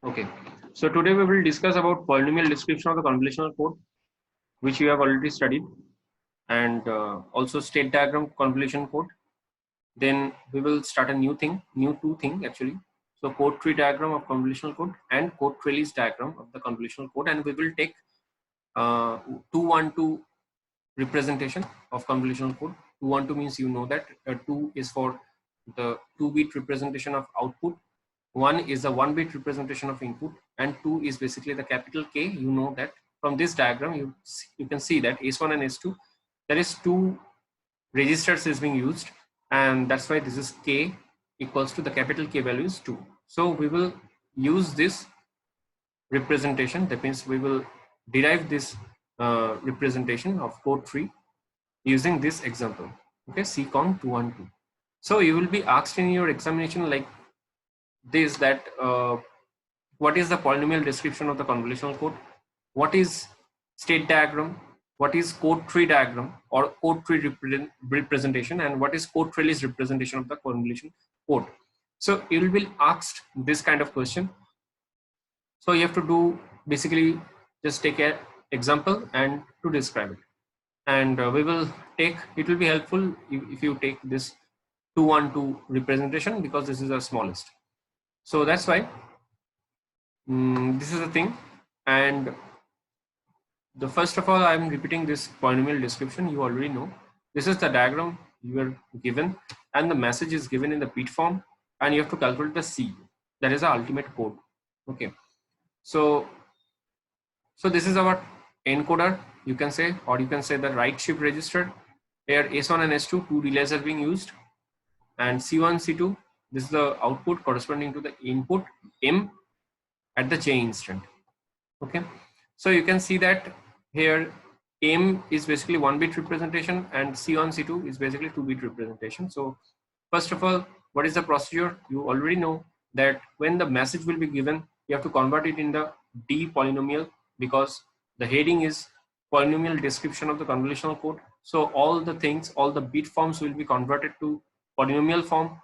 Okay, so today we will discuss about polynomial description of the convolutional code, which we have already studied, and also state diagram convolution code. Then we will start a new two thing actually. So code tree diagram of convolutional code and code trellis diagram of the convolutional code, and we will take 212 representation of convolutional code. 212 means you know that 2 is for the 2-bit representation of output, 1 is a 1-bit representation of input, and 2 is basically the capital K. You know that from this diagram you can see that S1 and S2, there is 2 registers is being used, and that's why this is K equals to the capital K value is 2. So we will use this representation, that means we will derive this representation of code tree using this example. Okay, Ccon 212. So you will be asked in your examination like this, that what is the polynomial description of the convolutional code, what is state diagram, what is code tree diagram or code tree representation, and what is code trellis representation of the convolution code. So you will be asked this kind of question. So you have to do basically just take an example and to describe it, and we will take, it will be helpful if you take this 212 representation, because this is the smallest. So that's why this is the thing. And the first of all, I'm repeating this polynomial description. You already know this is the diagram you are given, and the message is given in the bit form, and you have to calculate the C, that is the ultimate code. Okay, so this is our encoder, you can say, or you can say the right shift register. Here S1 and S2, 2 relays are being used, and C1, C2, this is the output corresponding to the input M at the J instant. Okay, so you can see that here M is basically 1-bit representation and C1, C2 is basically 2-bit representation. So first of all, what is the procedure? You already know that when the message will be given, you have to convert it in the D polynomial, because the heading is polynomial description of the convolutional code. So all the things, all the bit forms will be converted to polynomial form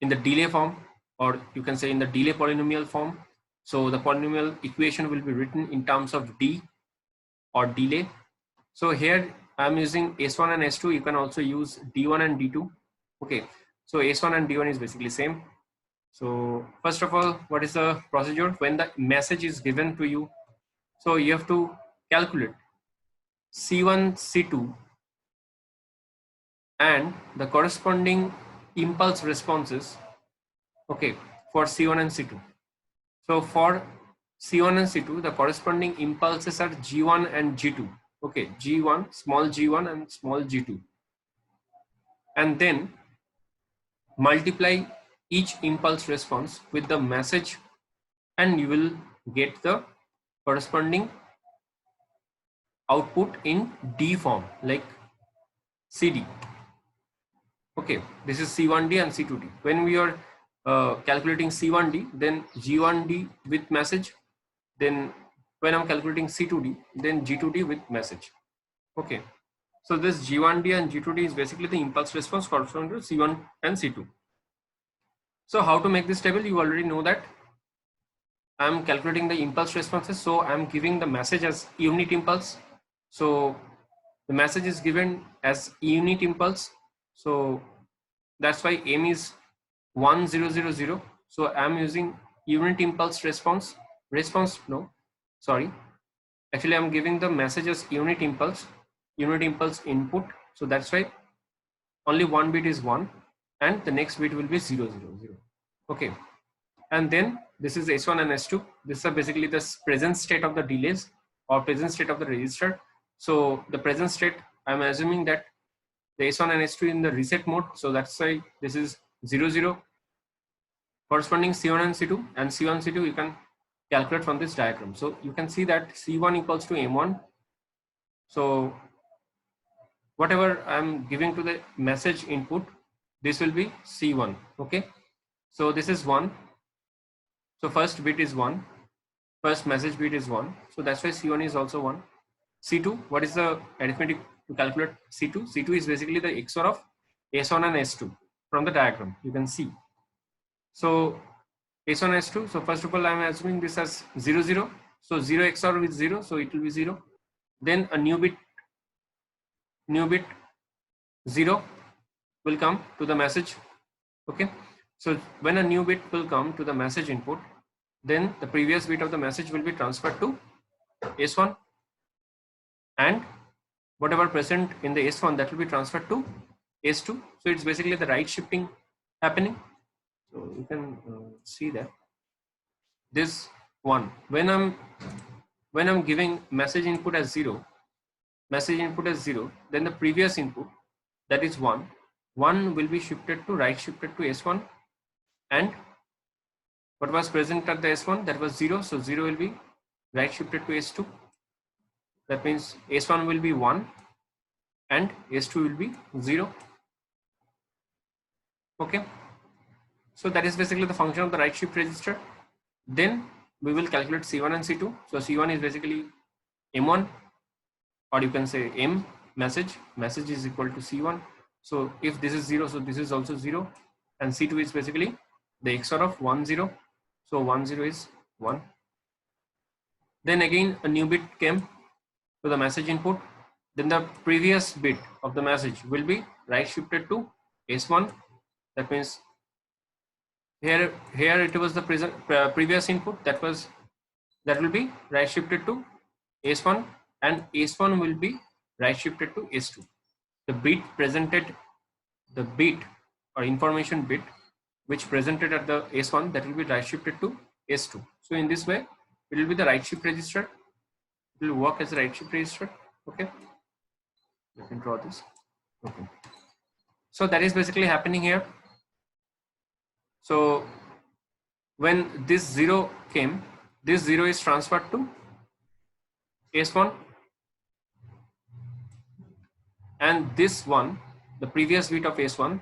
in the delay form, or you can say in the delay polynomial form. So the polynomial equation will be written in terms of D or delay. So here I'm using S1 and S2. You can also use D1 and D2. Okay, so S1 and D1 is basically same. So first of all, what is the procedure? When the message is given to you, so you have to calculate C1, C2 and the corresponding impulse responses, okay, for C1 and C2. So for C1 and C2, the corresponding impulses are G1 and G2. Okay, G1, small g1 and small g2. And then multiply each impulse response with the message, and you will get the corresponding output in D form, like CD. Okay, this is C1D and C2D. When we are calculating C1D, then G1D with message. Then when I'm calculating C2D, then G2D with message. Okay, so this G1D and G2D is basically the impulse response corresponding to C1 and C2. So how to make this table? You already know that I'm calculating the impulse responses. So I'm giving the message as unit impulse. So the message is given as unit impulse. So that's why M is 1000. So I'm using unit impulse response. Actually I'm giving the message as unit impulse input. So that's why only one bit is 1 and the next bit will be 000. Okay, and then this is S1 and S2. This is basically the present state of the delays or present state of the register. So the present state, I'm assuming that the S1 and S2 in the reset mode. So that's why this is 00 corresponding C1 and C2, and C1, C2 you can calculate from this diagram. So you can see that C1 equals to M1. So whatever I'm giving to the message input, this will be C1. Okay, so this is 1. So first bit is 1, first message bit is 1. So that's why C1 is also 1. C2, what is the arithmetic to calculate C2? C2 is basically the XOR of S1 and S2 from the diagram. You can see So S1, S2. So first of all, I am assuming this as 0, 0. So 0 XOR with 0, so it will be 0. Then a new bit 0 will come to the message. Okay. So when a new bit will come to the message input, then the previous bit of the message will be transferred to S1, and whatever present in the S1, that will be transferred to S2. So it's basically the right shifting happening. So you can see that this one, when I'm giving message input as 0, then the previous input, that is 1 will be shifted to right shifted to S1, and what was present at the S1, that was 0, so 0 will be right shifted to S2. That means S1 will be 1 and S2 will be 0. Okay, so that is basically the function of the right shift register. Then we will calculate C1 and C2. So C1 is basically M1, or you can say M message is equal to C1. So if this is 0, so this is also 0, and C2 is basically the XOR of 1, 0. So 1, 0 is 1. Then again a new bit came to the message input. Then the previous bit of the message will be right shifted to S1. That means here it was the previous input, that will be right shifted to S1, and S1 will be right shifted to S2. The bit presented, the bit or information bit which presented at the S1, that will be right shifted to S2. So in this way it will be the right shift register. It will work as a right shift register. Okay, let me draw this. Okay, so that is basically happening here. So when this 0 came, this 0 is transferred to S1, and this one, the previous bit of S1,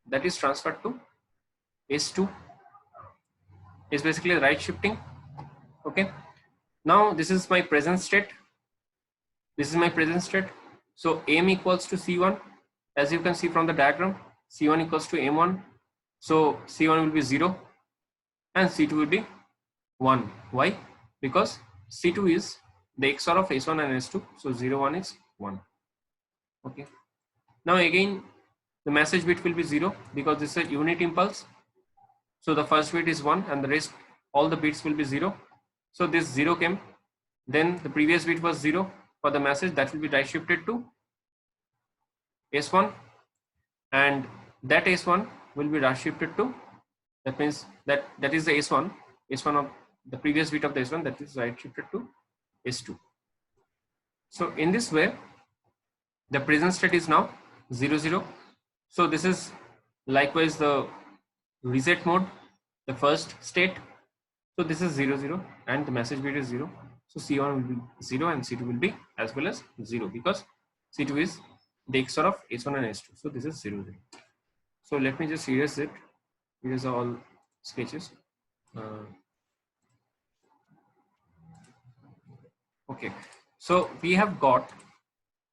that is transferred to S2, is basically right shifting. Okay, now this is my present state. So M equals to C1, as you can see from the diagram. C1 equals to M1, so C1 will be 0 and C2 will be 1. Why? Because C2 is the XOR of S1 and S2, so 0, 1 is 1. Okay, now again the message bit will be 0 because this is a unit impulse. So the first bit is 1 and the rest, all the bits will be 0. So this 0 came, then the previous bit was 0 for the message, that will be right shifted to S1, and that S1 will be right shifted to, that means that is the S1 of the previous bit of the S1, that is right shifted to S2. So in this way the present state is now 0, 0. So this is likewise the reset mode, the first state. So this is 0, 0 and the message bit is 0. So C1 will be 0 and C2 will be as well as 0 because C2 is the XOR of S1 and S2. So this is 0, 0. So let me just erase it. Erase all sketches. Okay. So we have got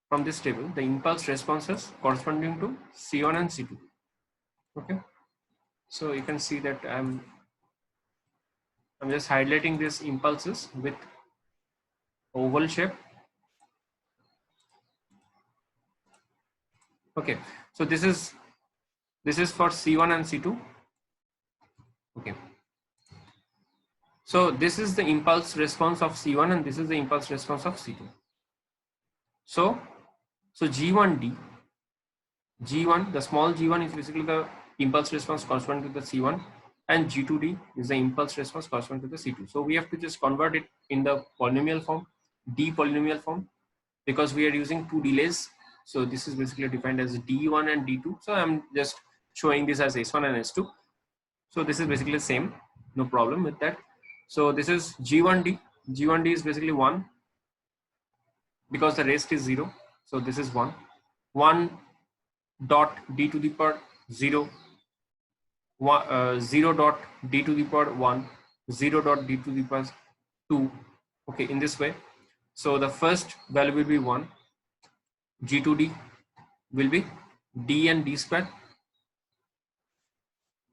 from this table the impulse responses corresponding to C1 and C2. Okay. So you can see that I'm just highlighting these impulses with oval shape. Okay, so this is for C1 and C2. Okay, so this is the impulse response of C1 and this is the impulse response of C2. So G1, the small g1 is basically the impulse response corresponding to the C1, and G2D is the impulse response corresponding to the C2. So we have to just convert it in the polynomial form, D polynomial form, because we are using two delays. So this is basically defined as D1 and D2. So I'm just showing this as S1 and S2. So this is basically the same, no problem with that. So this is G1D. G1D is basically 1 because the rest is 0. So this is 1. 1 dot D to the power 0. 0 dot D to the power 1. 0 dot D to the power 2. Okay, in this way. So the first value will be 1. G2D will be D and D square.